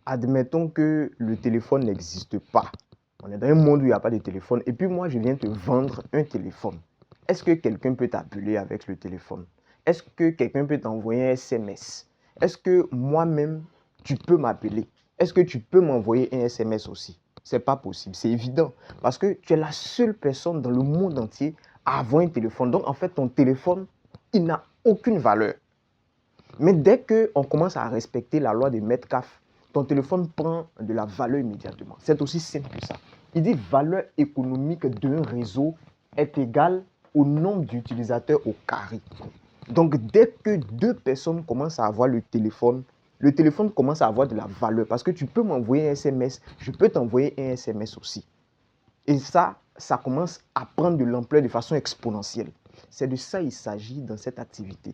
admettons que le téléphone n'existe pas. On est dans un monde où il n'y a pas de téléphone. Et puis moi, je viens te vendre un téléphone. Est-ce que quelqu'un peut t'appeler avec le téléphone? Est-ce que quelqu'un peut t'envoyer un SMS? Est-ce que moi-même, tu peux m'appeler? Est-ce que tu peux m'envoyer un SMS aussi? Ce n'est pas possible, c'est évident. Parce que tu es la seule personne dans le monde entier à avoir un téléphone. Donc, en fait, ton téléphone, il n'a aucune valeur. Mais dès qu'on commence à respecter la loi de Metcalfe, ton téléphone prend de la valeur immédiatement. C'est aussi simple que ça. Il dit valeur économique d'un réseau est égale au nombre d'utilisateurs au carré. Donc, dès que deux personnes commencent à avoir le téléphone commence à avoir de la valeur. Parce que tu peux m'envoyer un SMS, je peux t'envoyer un SMS aussi. Et ça commence à prendre de l'ampleur de façon exponentielle. C'est de ça qu'il s'agit dans cette activité.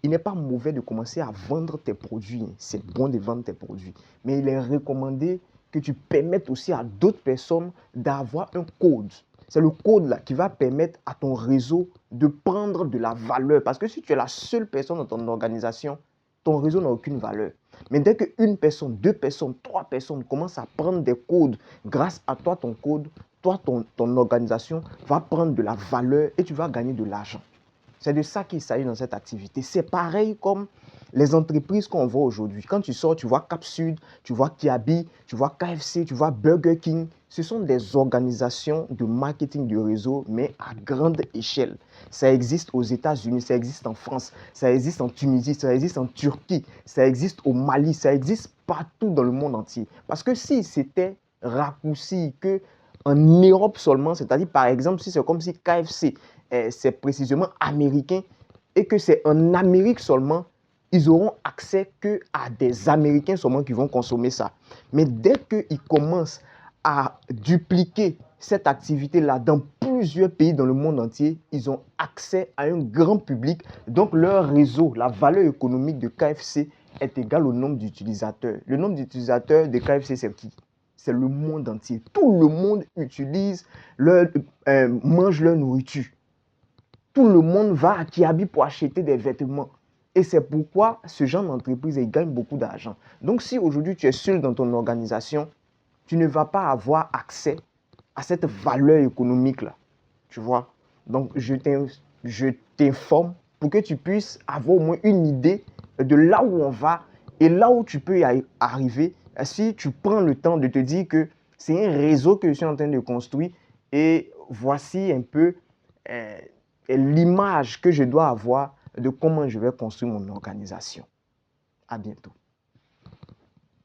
Il n'est pas mauvais de commencer à vendre tes produits. C'est bon de vendre tes produits. Mais il est recommandé que tu permettes aussi à d'autres personnes d'avoir un code. C'est le code-là qui va permettre à ton réseau de prendre de la valeur. Parce que si tu es la seule personne dans ton organisation, ton réseau n'a aucune valeur. Mais dès qu'une personne, deux personnes, trois personnes commencent à prendre des codes, grâce à toi, ton code, toi, ton organisation va prendre de la valeur et tu vas gagner de l'argent. C'est de ça qu'il s'agit dans cette activité. C'est pareil comme les entreprises qu'on voit aujourd'hui. Quand tu sors, tu vois Cap Sud, tu vois Kiabi, tu vois KFC, tu vois Burger King. Ce sont des organisations de marketing du réseau, mais à grande échelle. Ça existe aux États-Unis, ça existe en France, ça existe en Tunisie, ça existe en Turquie, ça existe au Mali, ça existe partout dans le monde entier. Parce que si c'était raccourci que en Europe seulement, c'est-à-dire par exemple, si c'est comme si KFC, c'est précisément américain et que c'est en Amérique seulement, ils auront accès qu'à des Américains seulement qui vont consommer ça. Mais dès qu'ils commencent à dupliquer cette activité-là dans plusieurs pays dans le monde entier, ils ont accès à un grand public. Donc leur réseau, la valeur économique de KFC est égale au nombre d'utilisateurs. Le nombre d'utilisateurs de KFC, c'est qui? C'est le monde entier. Tout le monde mange leur nourriture. Tout le monde va à Kiabi pour acheter des vêtements. Et c'est pourquoi ce genre d'entreprise gagne beaucoup d'argent. Donc si aujourd'hui tu es seul dans ton organisation, tu ne vas pas avoir accès à cette valeur économique-là. Tu vois? Donc je t'informe pour que tu puisses avoir au moins une idée de là où on va et là où tu peux y arriver si tu prends le temps de te dire que c'est un réseau que je suis en train de construire et voici un peu l'image que je dois avoir de comment je vais construire mon organisation. À bientôt.